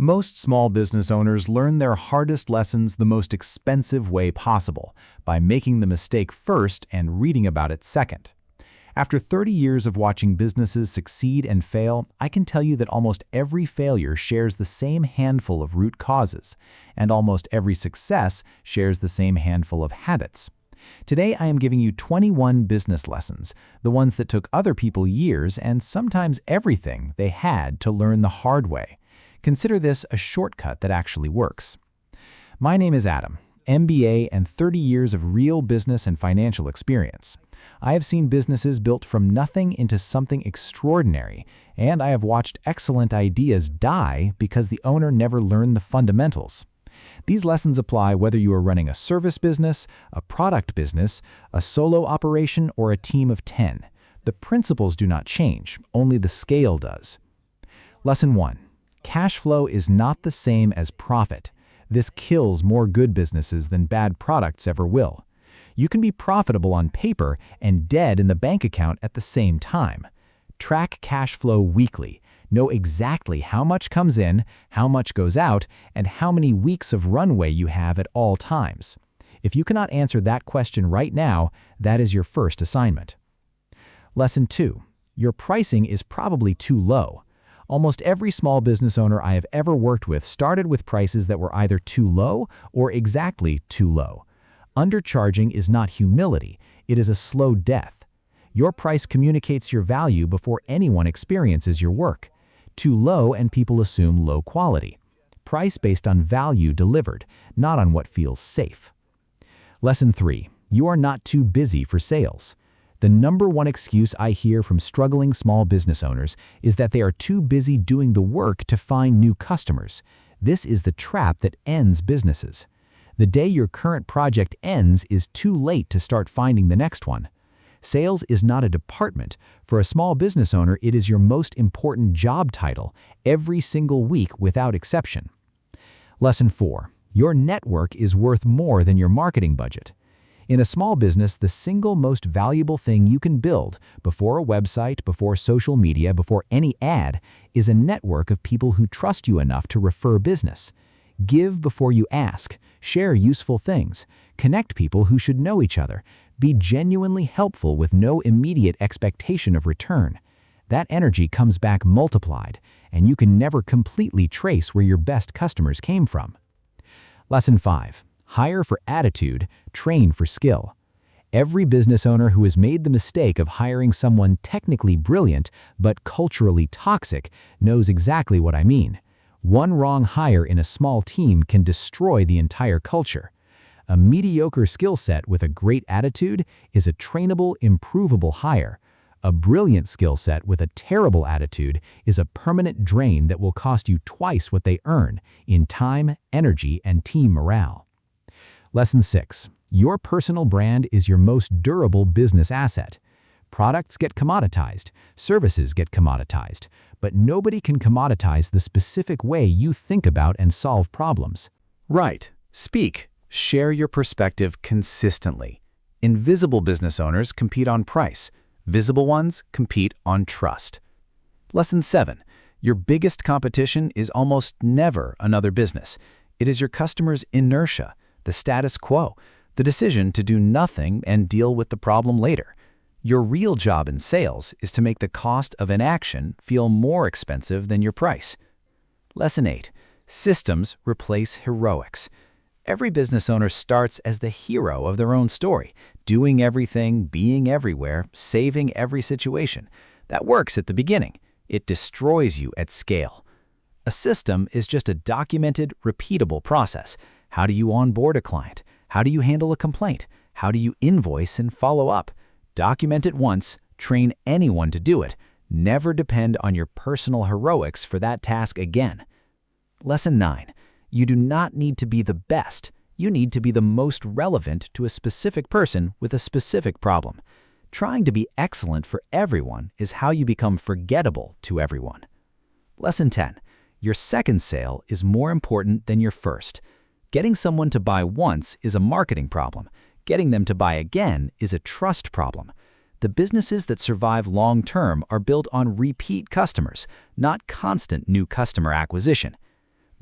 Most small business owners learn their hardest lessons the most expensive way possible, by making the mistake first and reading about it second. After 30 years of watching businesses succeed and fail, I can tell you that almost every failure shares the same handful of root causes, and almost every success shares the same handful of habits. Today, I am giving you 21 business lessons, the ones that took other people years and sometimes everything they had to learn the hard way. Consider this a shortcut that actually works. My name is Adam, MBA and 30 years of real business and financial experience. I have seen businesses built from nothing into something extraordinary, and I have watched excellent ideas die because the owner never learned the fundamentals. These lessons apply whether you are running a service business, a product business, a solo operation, or a team of 10. The principles do not change, only the scale does. Lesson 1. Cash flow is not the same as profit. This kills more good businesses than bad products ever will. You can be profitable on paper and dead in the bank account at the same time. Track cash flow weekly. Know exactly how much comes in, how much goes out, and how many weeks of runway you have at all times. If you cannot answer that question right now, that is your first assignment. Lesson 2. Your pricing is probably too low. Almost every small business owner I have ever worked with started with prices that were either too low or exactly too low. Undercharging is not humility, it is a slow death. Your price communicates your value before anyone experiences your work. Too low and people assume low quality. Price based on value delivered, not on what feels safe. Lesson 3. You are not too busy for sales. The number one excuse I hear from struggling small business owners is that they are too busy doing the work to find new customers. This is the trap that ends businesses. The day your current project ends is too late to start finding the next one. Sales is not a department. For a small business owner, it is your most important job title, every single week without exception. Lesson 4. Your network is worth more than your marketing budget. In a small business, the single most valuable thing you can build, before a website, before social media, before any ad, is a network of people who trust you enough to refer business. Give before you ask, share useful things, connect people who should know each other, be genuinely helpful with no immediate expectation of return. That energy comes back multiplied, and you can never completely trace where your best customers came from. Lesson 5. Hire for attitude, train for skill. Every business owner who has made the mistake of hiring someone technically brilliant but culturally toxic knows exactly what I mean. One wrong hire in a small team can destroy the entire culture. A mediocre skill set with a great attitude is a trainable, improvable hire. A brilliant skill set with a terrible attitude is a permanent drain that will cost you twice what they earn in time, energy, and team morale. Lesson 6. Your personal brand is your most durable business asset. Products get commoditized, services get commoditized, but nobody can commoditize the specific way you think about and solve problems. Write, speak, share your perspective consistently. Invisible business owners compete on price. Visible ones compete on trust. Lesson 7. Your biggest competition is almost never another business. It is your customer's inertia, the status quo, the decision to do nothing and deal with the problem later. Your real job in sales is to make the cost of inaction feel more expensive than your price. Lesson 8. Systems replace heroics. Every business owner starts as the hero of their own story, doing everything, being everywhere, saving every situation. That works at the beginning. It destroys you at scale. A system is just a documented, repeatable process. How do you onboard a client? How do you handle a complaint? How do you invoice and follow up? Document it once, train anyone to do it. Never depend on your personal heroics for that task again. Lesson 9. You do not need to be the best. You need to be the most relevant to a specific person with a specific problem. Trying to be excellent for everyone is how you become forgettable to everyone. Lesson 10. Your second sale is more important than your first. Getting someone to buy once is a marketing problem. Getting them to buy again is a trust problem. The businesses that survive long-term are built on repeat customers, not constant new customer acquisition.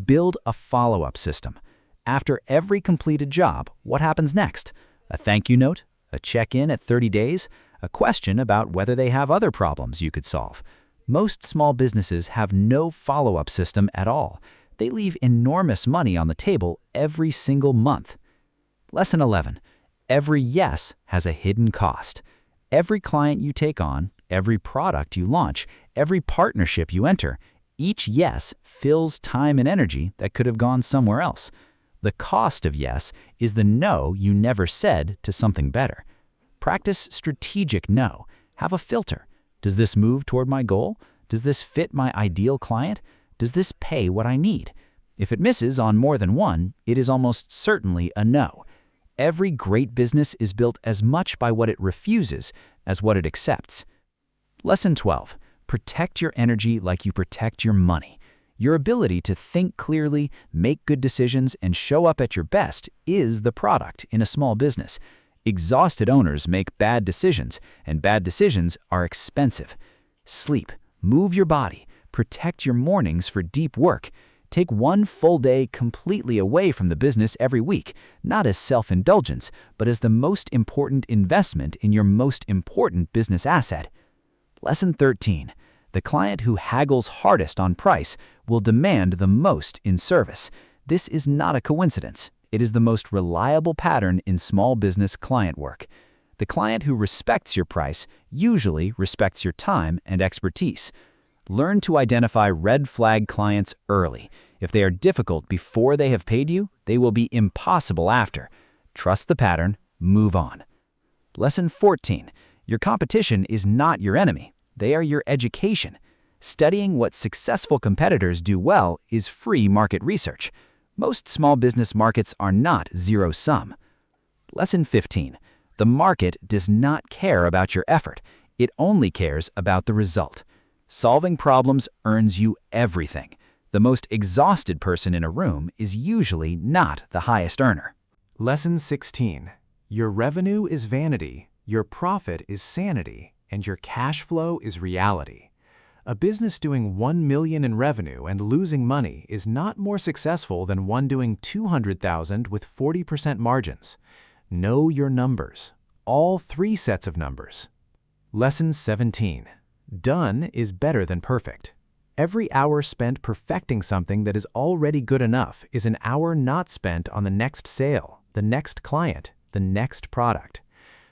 Build a follow-up system. After every completed job, what happens next? A thank you note? A check-in at 30 days? A question about whether they have other problems you could solve? Most small businesses have no follow-up system at all. They leave enormous money on the table every single month. Lesson 11. Every yes has a hidden cost. Every client you take on, every product you launch, every partnership you enter, each yes fills time and energy that could have gone somewhere else. The cost of yes is the no you never said to something better. Practice strategic no. Have a filter. Does this move toward my goal? Does this fit my ideal client? Does this pay what I need? If it misses on more than one, it is almost certainly a no. Every great business is built as much by what it refuses as what it accepts. Lesson 12. Protect your energy like you protect your money. Your ability to think clearly, make good decisions, and show up at your best is the product in a small business. Exhausted owners make bad decisions, and bad decisions are expensive. Sleep, move your body, protect your mornings for deep work. Take one full day completely away from the business every week, not as self-indulgence, but as the most important investment in your most important business asset. Lesson 13. The client who haggles hardest on price will demand the most in service. This is not a coincidence. It is the most reliable pattern in small business client work. The client who respects your price usually respects your time and expertise. Learn to identify red flag clients early. If they are difficult before they have paid you, they will be impossible after. Trust the pattern, move on. Lesson 14. Your competition is not your enemy. They are your education. Studying what successful competitors do well is free market research. Most small business markets are not zero-sum. Lesson 15. The market does not care about your effort. It only cares about the result. Solving problems earns you everything. The most exhausted person in a room is usually not the highest earner. Lesson 16. Your revenue is vanity, your profit is sanity, and your cash flow is reality. A business doing $1 million in revenue and losing money is not more successful than one doing $200,000 with 40% margins. Know your numbers. All 3 sets of numbers. Lesson 17. Done is better than perfect. Every hour spent perfecting something that is already good enough is an hour not spent on the next sale, the next client, the next product.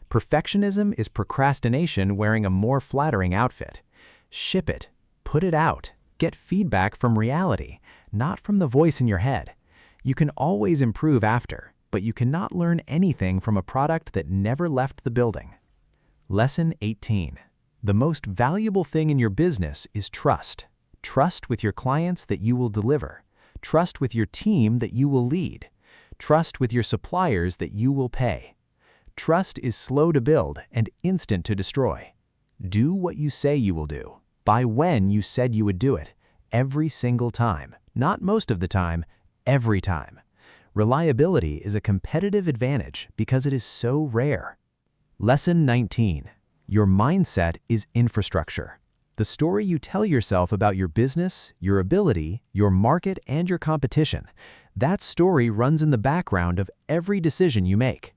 Perfectionism is procrastination wearing a more flattering outfit. Ship it, put it out, get feedback from reality, not from the voice in your head. You can always improve after, but you cannot learn anything from a product that never left the building. Lesson 18. The most valuable thing in your business is trust. Trust with your clients that you will deliver. Trust with your team that you will lead. Trust with your suppliers that you will pay. Trust is slow to build and instant to destroy. Do what you say you will do, by when you said you would do it, every single time, not most of the time, every time. Reliability is a competitive advantage because it is so rare. Lesson 19. Your mindset is infrastructure. The story you tell yourself about your business, your ability, your market, and your competition, that story runs in the background of every decision you make.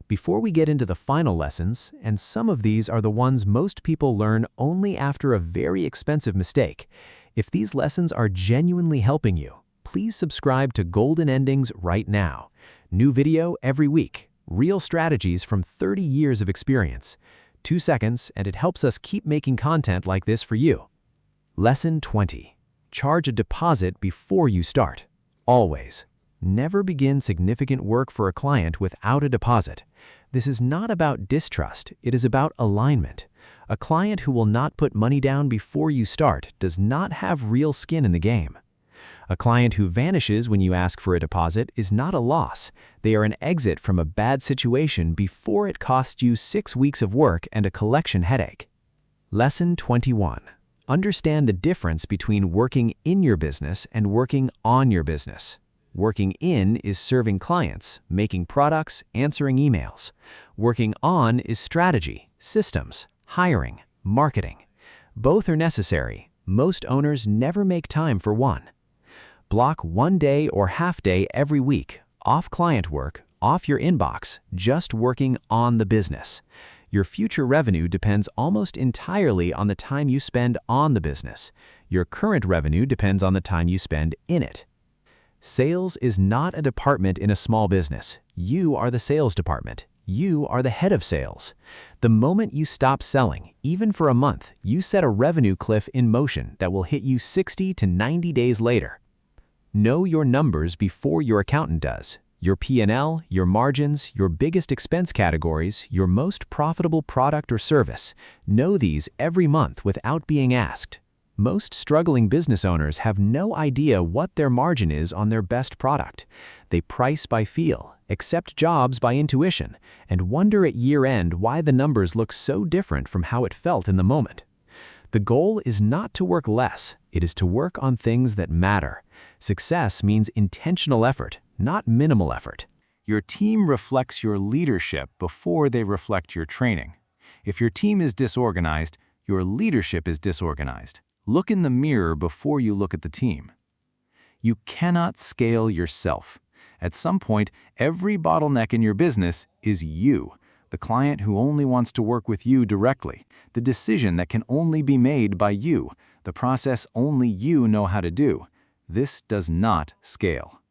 Before we get into the final lessons, and some of these are the ones most people learn only after a very expensive mistake, if these lessons are genuinely helping you, please subscribe to Golden Endings right now. New video every week, real strategies from 30 years of experience. 2 seconds, and it helps us keep making content like this for you. Lesson 20. Charge a deposit before you start. Always. Never begin significant work for a client without a deposit. This is not about distrust, it is about alignment. A client who will not put money down before you start does not have real skin in the game. A client who vanishes when you ask for a deposit is not a loss. They are an exit from a bad situation before it costs you 6 weeks of work and a collection headache. Lesson 21. Understand the difference between working in your business and working on your business. Working in is serving clients, making products, answering emails. Working on is strategy, systems, hiring, marketing. Both are necessary. Most owners never make time for one. Block one day or half day every week, off client work, off your inbox, just working on the business. Your future revenue depends almost entirely on the time you spend on the business. Your current revenue depends on the time you spend in it. Sales is not a department in a small business. You are the sales department. You are the head of sales. The moment you stop selling, even for a month, you set a revenue cliff in motion that will hit you 60 to 90 days later. Know your numbers before your accountant does. Your P&L, your margins, your biggest expense categories, your most profitable product or service. Know these every month without being asked. Most struggling business owners have no idea what their margin is on their best product. They price by feel, accept jobs by intuition, and wonder at year-end why the numbers look so different from how it felt in the moment. The goal is not to work less, it is to work on things that matter. Success means intentional effort, not minimal effort. Your team reflects your leadership before they reflect your training. If your team is disorganized, your leadership is disorganized. Look in the mirror before you look at the team. You cannot scale yourself. At some point, every bottleneck in your business is you, the client who only wants to work with you directly, the decision that can only be made by you, the process only you know how to do. This does not scale.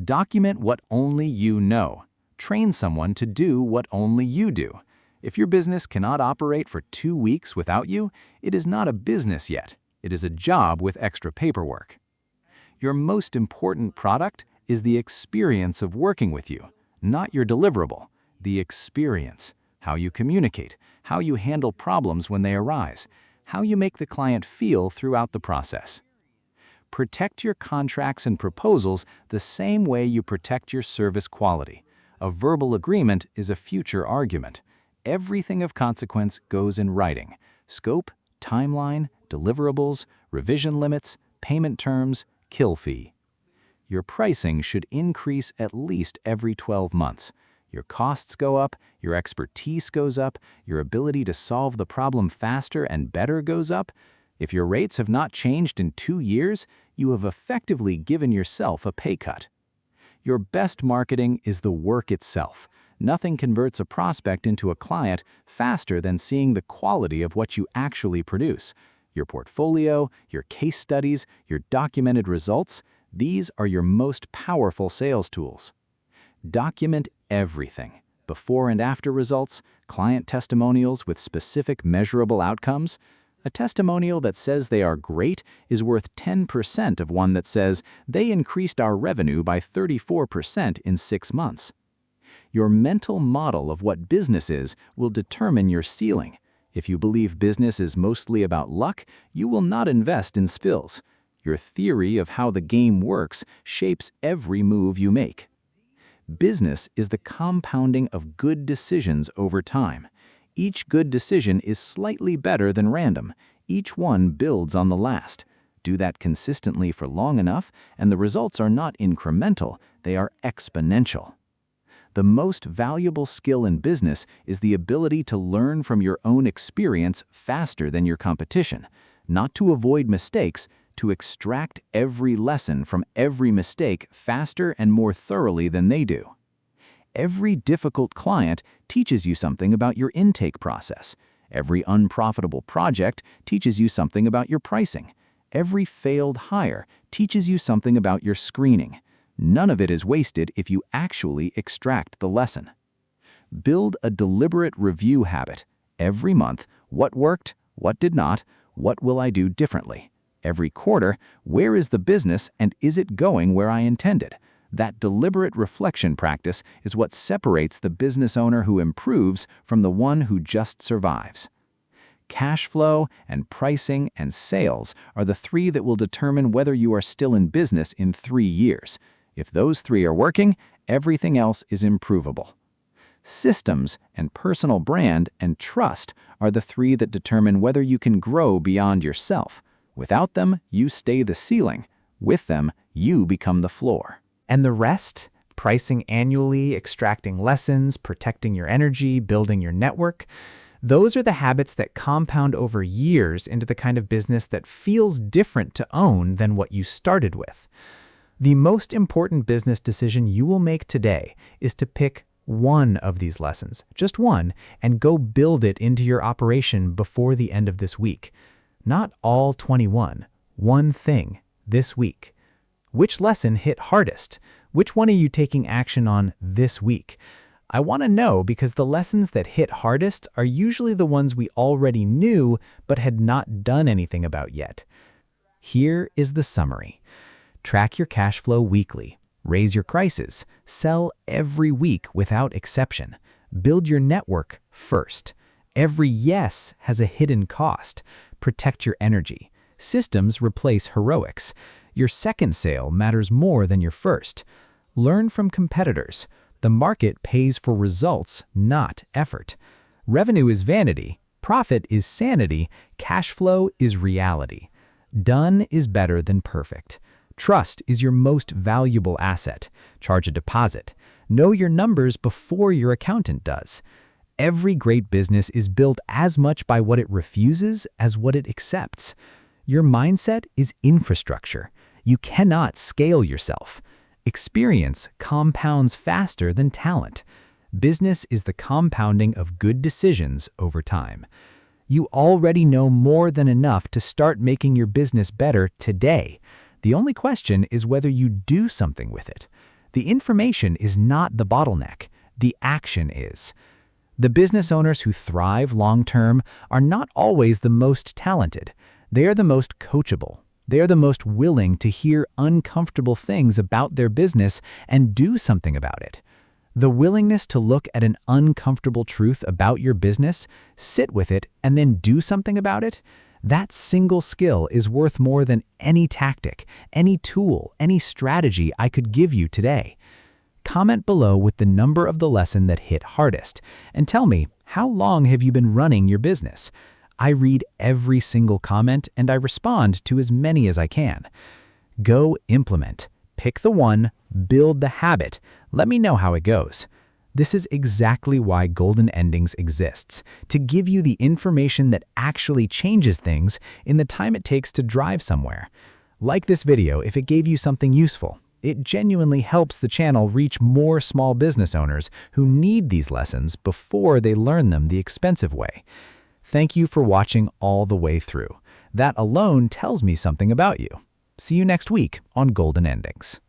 Document what only you know. Train someone to do what only you do. If your business cannot operate for 2 weeks without you, it is not a business yet. It is a job with extra paperwork. Your most important product is the experience of working with you, not your deliverable. The experience, how you communicate, how you handle problems when they arise, how you make the client feel throughout the process. Protect your contracts and proposals the same way you protect your service quality. A verbal agreement is a future argument. Everything of consequence goes in writing: scope, timeline, deliverables, revision limits, payment terms, kill fee. Your pricing should increase at least every 12 months. Your costs go up, your expertise goes up, your ability to solve the problem faster and better goes up. If your rates have not changed in 2 years, you have effectively given yourself a pay cut. Your best marketing is the work itself. Nothing converts a prospect into a client faster than seeing the quality of what you actually produce. Your portfolio, your case studies, your documented results, these are your most powerful sales tools. Document everything: before and after results, client testimonials with specific measurable outcomes. A testimonial that says they are great is worth 10% of one that says they increased our revenue by 34% in 6 months. Your mental model of what business is will determine your ceiling. If you believe business is mostly about luck, you will not invest in spills. Your theory of how the game works shapes every move you make. Business is the compounding of good decisions over time. Each good decision is slightly better than random. Each one builds on the last. Do that consistently for long enough, and the results are not incremental, they are exponential. The most valuable skill in business is the ability to learn from your own experience faster than your competition, not to avoid mistakes, to extract every lesson from every mistake faster and more thoroughly than they do. Every difficult client teaches you something about your intake process. Every unprofitable project teaches you something about your pricing. Every failed hire teaches you something about your screening. None of it is wasted if you actually extract the lesson. Build a deliberate review habit. Every month, what worked, what did not, what will I do differently? Every quarter, where is the business and is it going where I intended? That deliberate reflection practice is what separates the business owner who improves from the one who just survives. Cash flow and pricing and sales are the 3 that will determine whether you are still in business in 3 years. If those 3 are working, everything else is improvable. Systems and personal brand and trust are the 3 that determine whether you can grow beyond yourself. Without them, you stay the ceiling. With them, you become the floor. And the rest, pricing annually, extracting lessons, protecting your energy, building your network, Those are the habits that compound over years into the kind of business that feels different to own than what you started with. The most important business decision you will make today is to pick one of these lessons, just one, and go build it into your operation before the end of this week. Not all 21, one thing this week. Which lesson hit hardest? Which one are you taking action on this week? I want to know because the lessons that hit hardest are usually the ones we already knew but had not done anything about yet. Here is the summary. Track your cash flow weekly. Raise your prices. Sell every week without exception. Build your network first. Every yes has a hidden cost. Protect your energy. Systems replace heroics. Your second sale matters more than your first. Learn from competitors. The market pays for results, not effort. Revenue is vanity. Profit is sanity. Cash flow is reality. Done is better than perfect. Trust is your most valuable asset. Charge a deposit. Know your numbers before your accountant does. Every great business is built as much by what it refuses as what it accepts. Your mindset is infrastructure. You cannot scale yourself. Experience compounds faster than talent. Business is the compounding of good decisions over time. You already know more than enough to start making your business better today. The only question is whether you do something with it. The information is not the bottleneck. The action is. The business owners who thrive long-term are not always the most talented. They are the most coachable. They are the most willing to hear uncomfortable things about their business and do something about it. The willingness to look at an uncomfortable truth about your business, sit with it, and then do something about it, that single skill is worth more than any tactic, any tool, any strategy I could give you today. Comment below with the number of the lesson that hit hardest, and tell me, how long have you been running your business? I read every single comment and I respond to as many as I can. Go implement. Pick the one, build the habit. Let me know how it goes. This is exactly why Golden Endings exists, to give you the information that actually changes things in the time it takes to drive somewhere. Like this video if it gave you something useful. It genuinely helps the channel reach more small business owners who need these lessons before they learn them the expensive way. Thank you for watching all the way through. That alone tells me something about you. See you next week on Golden Endings.